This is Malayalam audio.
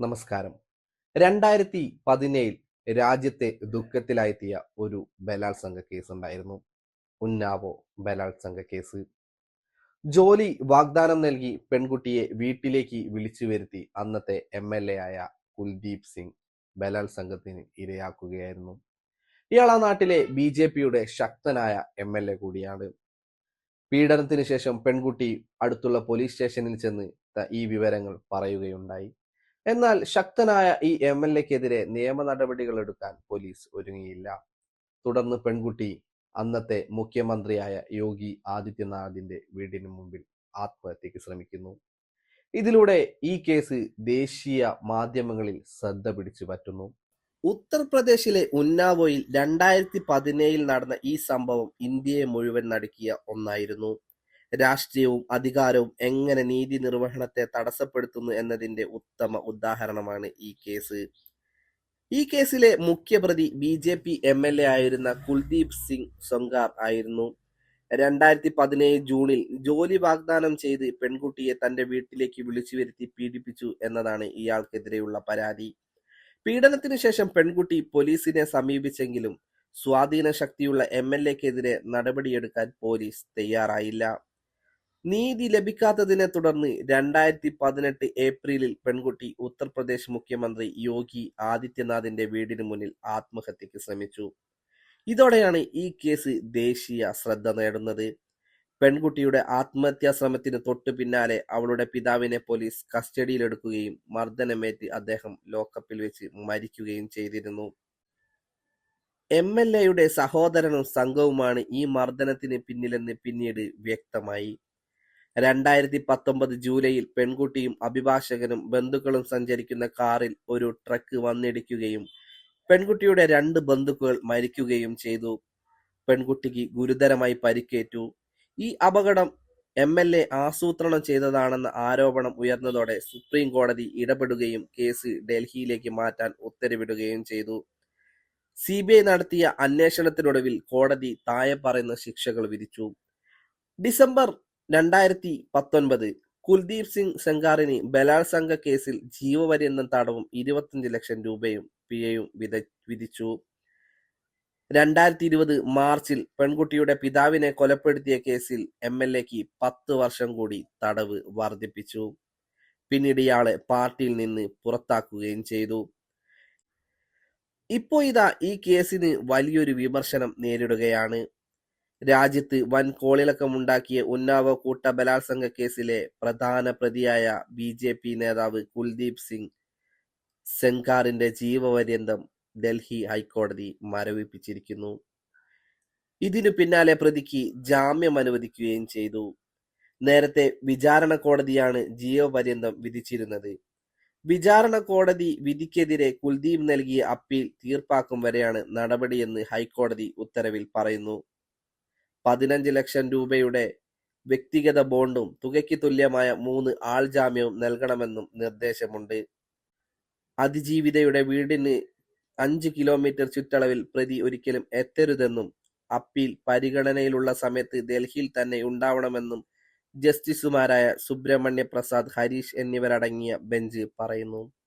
നമസ്കാരം. 2017 രാജ്യത്തെ ദുഃഖത്തിലാഴ്ത്തിയ ഒരു ബലാത്സംഗ കേസുണ്ടായിരുന്നു. ഉന്നാവോ ബലാത്സംഗ കേസ്. ജോലി വാഗ്ദാനം നൽകി പെൺകുട്ടിയെ വീട്ടിലേക്ക് വിളിച്ചു വരുത്തി അന്നത്തെ എംഎൽഎ ആയ കുൽദീപ് സിംഗ് ബലാത്സംഗത്തിന് ഇരയാക്കുകയായിരുന്നു. ഇയാൾ ആ നാട്ടിലെ ബിജെപിയുടെ ശക്തനായ എംഎൽഎ കൂടിയാണ്. പീഡനത്തിന് ശേഷം പെൺകുട്ടി അടുത്തുള്ള പോലീസ് സ്റ്റേഷനിൽ ചെന്ന് ഈ വിവരങ്ങൾ പറയുകയുണ്ടായി. എന്നാൽ ശക്തനായ ഈ എംഎൽഎക്കെതിരെ നിയമ നടപടികൾ എടുക്കാൻ പോലീസ് ഒരുങ്ങിയില്ല. തുടർന്ന് പെൺകുട്ടി അന്നത്തെ മുഖ്യമന്ത്രിയായ യോഗി ആദിത്യനാഥിന്റെ വീടിന് മുമ്പിൽ ആത്മഹത്യക്ക് ശ്രമിക്കുന്നു. ഇതിലൂടെ ഈ കേസ് ദേശീയ മാധ്യമങ്ങളിൽ ശ്രദ്ധ പിടിച്ചു പറ്റുന്നു. ഉത്തർപ്രദേശിലെ ഉന്നാവോയിൽ 2017 നടന്ന ഈ സംഭവം ഇന്ത്യയെ മുഴുവൻ നടുക്കിയ ഒന്നായിരുന്നു. രാഷ്ട്രീയവും അധികാരവും എങ്ങനെ നീതി നിർവഹണത്തെ തടസ്സപ്പെടുത്തുന്നു എന്നതിന്റെ ഉത്തമ ഉദാഹരണമാണ് ഈ കേസ്. ഈ കേസിലെ മുഖ്യപ്രതി ബി.ജെ.പി. എം.എൽ.എ. ആയിരുന്ന കുൽദീപ് സിംഗ് സെങ്കാർ ആയിരുന്നു. 2017 ജൂണിൽ ജോലി വാഗ്ദാനം ചെയ്ത് പെൺകുട്ടിയെ തന്റെ വീട്ടിലേക്ക് വിളിച്ചു വരുത്തി പീഡിപ്പിച്ചു എന്നതാണ് ഇയാൾക്കെതിരെയുള്ള പരാതി. പീഡനത്തിനു ശേഷം പെൺകുട്ടി പോലീസിനെ സമീപിച്ചെങ്കിലും സ്വാധീന ശക്തിയുള്ള എം.എൽ.എക്കെതിരെ നടപടിയെടുക്കാൻ പോലീസ് തയ്യാറായില്ല. നീതി ലഭിക്കാത്തതിനെ തുടർന്ന് 2018 ഏപ്രിലിൽ പെൺകുട്ടി ഉത്തർപ്രദേശ് മുഖ്യമന്ത്രി യോഗി ആദിത്യനാഥിന്റെ വീടിന് മുന്നിൽ ആത്മഹത്യക്ക് ശ്രമിച്ചു. ഇതോടെയാണ് ഈ കേസ് ദേശീയ ശ്രദ്ധ നേടുന്നത്. പെൺകുട്ടിയുടെ ആത്മഹത്യാ ശ്രമത്തിന് തൊട്ടു പിന്നാലെ അവളുടെ പിതാവിനെ പോലീസ് കസ്റ്റഡിയിലെടുക്കുകയും മർദ്ദനമേറ്റ് അദ്ദേഹം ലോക്കപ്പിൽ വെച്ച് മരിക്കുകയും ചെയ്തിരുന്നു. എം.എൽ.എയുടെ സഹോദരനും സംഘവുമാണ് ഈ മർദ്ദനത്തിന് പിന്നിലെന്ന് പിന്നീട് വ്യക്തമായി. 2019 ജൂലൈയിൽ പെൺകുട്ടിയും അഭിഭാഷകനും ബന്ധുക്കളും സഞ്ചരിക്കുന്ന കാറിൽ ഒരു ട്രക്ക് വന്നിടിക്കുകയും പെൺകുട്ടിയുടെ 2 ബന്ധുക്കൾ മരിക്കുകയും ചെയ്തു. പെൺകുട്ടിക്ക് ഗുരുതരമായി പരിക്കേറ്റു. ഈ അപകടം എം.എൽ.എ. ആസൂത്രണം ചെയ്തതാണെന്ന ആരോപണം ഉയർന്നതോടെ സുപ്രീം കോടതി ഇടപെടുകയും കേസ് ഡൽഹിയിലേക്ക് മാറ്റാൻ ഉത്തരവിടുകയും ചെയ്തു. CBI നടത്തിയ അന്വേഷണത്തിനൊടുവിൽ കോടതി താഴെ പറയുന്ന ശിക്ഷകൾ വിധിച്ചു. ഡിസംബർ 2019 കുൽദീപ് സിംഗ് സെങ്കാറിന് ബലാത്സംഗ കേസിൽ ജീവപര്യന്തം തടവും 25 ലക്ഷം രൂപയും പിഴയും വിധിച്ചു. 2020 മാർച്ചിൽ പെൺകുട്ടിയുടെ പിതാവിനെ കൊലപ്പെടുത്തിയ കേസിൽ എം.എൽ.എക്ക് 10 വർഷം കൂടി തടവ് വർദ്ധിപ്പിച്ചു. പിന്നീട് ഇയാളെ പാർട്ടിയിൽ നിന്ന് പുറത്താക്കുകയും ചെയ്തു. ഇപ്പോ ഇതാ ഈ കേസിന് വലിയൊരു വിമർശനം നേരിടുകയാണ്. രാജ്യത്ത് വൻ കോളിളക്കമുണ്ടാക്കിയ ഉന്നാവോ കൂട്ട ബലാത്സംഗ കേസിലെ പ്രധാന പ്രതിയായ ബി.ജെ.പി. നേതാവ് കുൽദീപ് സിംഗ് സെങ്കാറിന്റെ ജീവപര്യന്തം ഡൽഹി ഹൈക്കോടതി മരവിപ്പിച്ചിരിക്കുന്നു. ഇതിനു പിന്നാലെ പ്രതിക്ക് ജാമ്യം അനുവദിക്കുകയും ചെയ്തു. നേരത്തെ വിചാരണ കോടതിയാണ് ജീവപര്യന്തം വിധിച്ചിരുന്നത്. വിചാരണ കോടതി വിധിക്കെതിരെ കുൽദീപ് നൽകിയ അപ്പീൽ തീർപ്പാക്കും വരെയാണ് നടപടിയെന്ന് ഹൈക്കോടതി ഉത്തരവിൽ പറയുന്നു. 15 ലക്ഷം രൂപയുടെ വ്യക്തിഗത ബോണ്ടും തുകയ്ക്ക് തുല്യമായ 3 ആൾജാമ്യവും നൽകണമെന്നും നിർദ്ദേശമുണ്ട്. അതിജീവിതയുടെ വീടിന് 5 കിലോമീറ്റർ ചുറ്റളവിൽ പ്രതി ഒരിക്കലും എത്തരുതെന്നും അപ്പീൽ പരിഗണനയിലുള്ള സമയത്ത് ഡൽഹിയിൽ തന്നെ ഉണ്ടാവണമെന്നും ജസ്റ്റിസുമാരായ സുബ്രഹ്മണ്യ പ്രസാദ്, ഹരീഷ് എന്നിവരടങ്ങിയ ബെഞ്ച് പറയുന്നു.